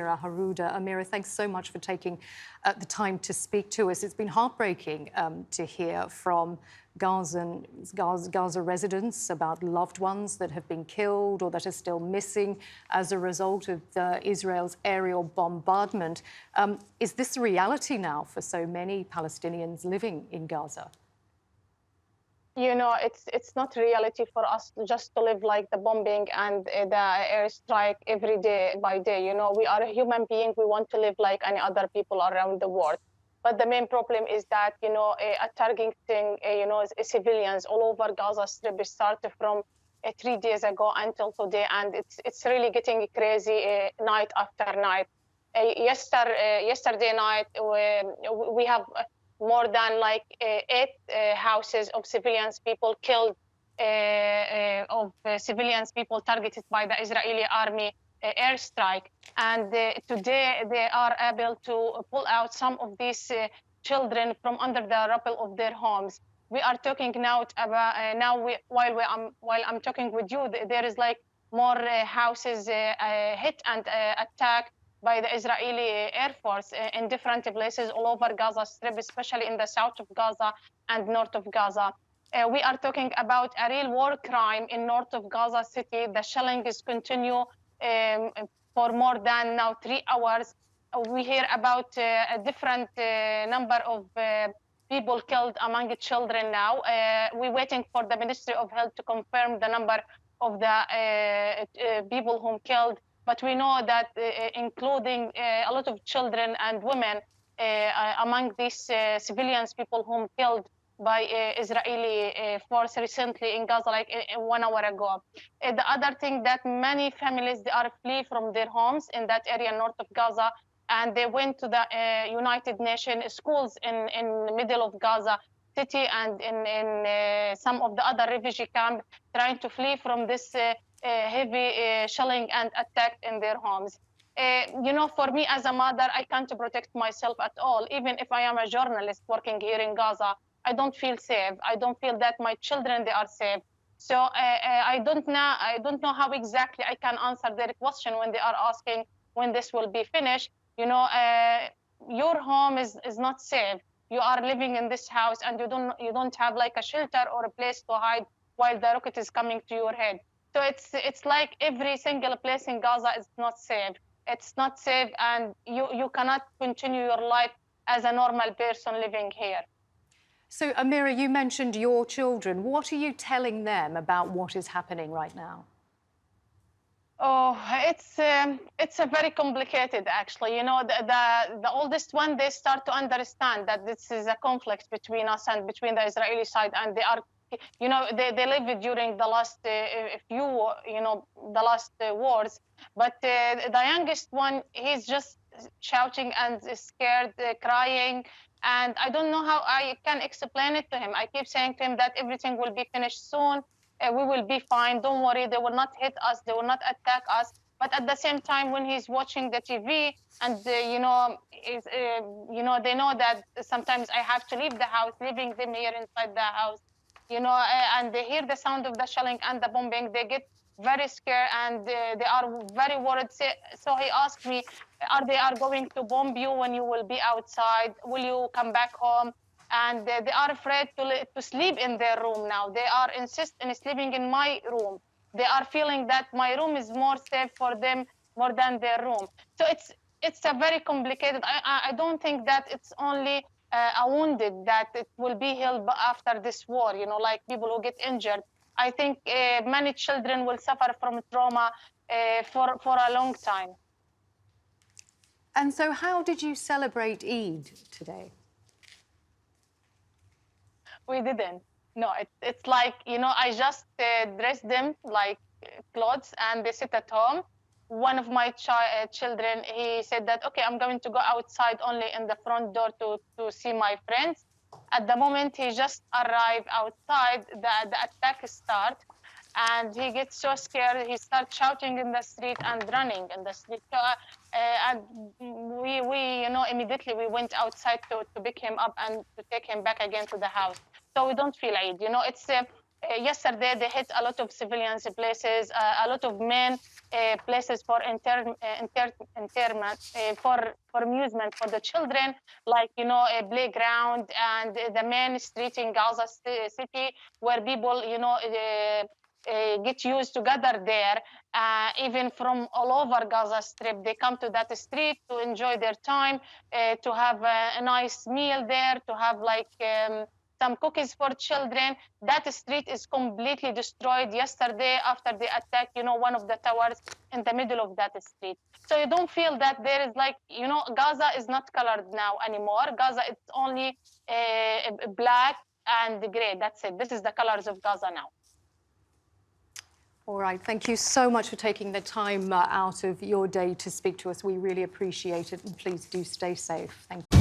Ameera Harouda. Ameera, thanks so much for taking the time to speak to us. It's been heartbreaking to hear from Gaza residents about loved ones that have been killed or that are still missing as a result of Israel's aerial bombardment. Is this a reality now for so many Palestinians living in Gaza? You know, it's not reality for us just to live like the bombing and the airstrike every day by day. You know, we are a human being. We want to live like any other people around the world. But the main problem is that, you know, targeting, civilians all over Gaza Strip started from 3 days ago until today. And it's really getting crazy night after night. Yesterday night, we have more than like 8 houses of civilians, people killed, civilians, people targeted by the Israeli army airstrike. And today they are able to pull out some of these children from under the rubble of their homes. We are talking now about while I'm talking with you, there is like more houses hit and attacked by the Israeli Air Force in different places all over Gaza Strip, especially in the south of Gaza and north of Gaza. We are talking about a real war crime in north of Gaza City. The shelling is continue for more than now 3 hours. We hear about a different number of people killed among the children now. We're waiting for the Ministry of Health to confirm the number of the people whom killed. But we know that including a lot of children and women among these civilians, people whom killed by Israeli force recently in Gaza, like 1 hour ago. The other thing that many families, they are flee from their homes in that area north of Gaza, and they went to the United Nations schools in the middle of Gaza City and in some of the other refugee camps, trying to flee from this heavy shelling and attack in their homes. You know, for me as a mother, I can't protect myself at all. Even if I am a journalist working here in Gaza, I don't feel safe. I don't feel that my children, they are safe. So I don't know how exactly I can answer their question when they are asking when this will be finished. You know, your home is not safe. You are living in this house and you don't have like a shelter or a place to hide while the rocket is coming to your head. So it's like every single place in Gaza is not safe. It's not safe, and you cannot continue your life as a normal person living here. So, Ameera, you mentioned your children. What are you telling them about what is happening right now? Oh, it's a very complicated, actually. You know, the oldest one, they start to understand that this is a conflict between us and between the Israeli side, and they are, you know, they lived during the last the last wars. But the youngest one, he's just shouting and scared, crying. And I don't know how I can explain it to him. I keep saying to him that everything will be finished soon. We will be fine. Don't worry. They will not hit us. They will not attack us. But at the same time, when he's watching the TV and, they know that sometimes I have to leave the house, leaving them here inside the house, you know, and they hear the sound of the shelling and the bombing, they get very scared and they are very worried. So he asked me, they are going to bomb you when you will be outside? Will you come back home? And they are afraid to sleep in their room now. They are insist in sleeping in my room. They are feeling that my room is more safe for them more than their room. So it's a very complicated. I don't think that it's only a wounded that it will be healed after this war. You know, like people who get injured. I think many children will suffer from trauma for a long time. And so, how did you celebrate Eid today? We didn't. No, it's like, you know, I just dressed them like clothes and they sit at home. One of my children, he said that, okay, I'm going to go outside only in the front door to see my friends. At the moment he just arrived outside, the attack start, and he gets so scared, he starts shouting in the street and running in the street. And we you know, immediately we went outside to pick him up and to take him back again to the house. So we don't feel Eid. You know, Yesterday, they hit a lot of civilians places, a lot of men places for interment, for amusement for the children, like, you know, a playground and the main street in Gaza City, where people, you know, get used to gather there. Even from all over Gaza Strip, they come to that street to enjoy their time, to have a nice meal there, to have like some cookies for children. That street is completely destroyed yesterday after they attacked, you know, one of the towers in the middle of that street. So you don't feel that there is like, you know, Gaza is not colored now anymore. Gaza, it's only black and gray. That's it. This is the colors of Gaza now. All right. Thank you so much for taking the time out of your day to speak to us. We really appreciate it. And please do stay safe. Thank you.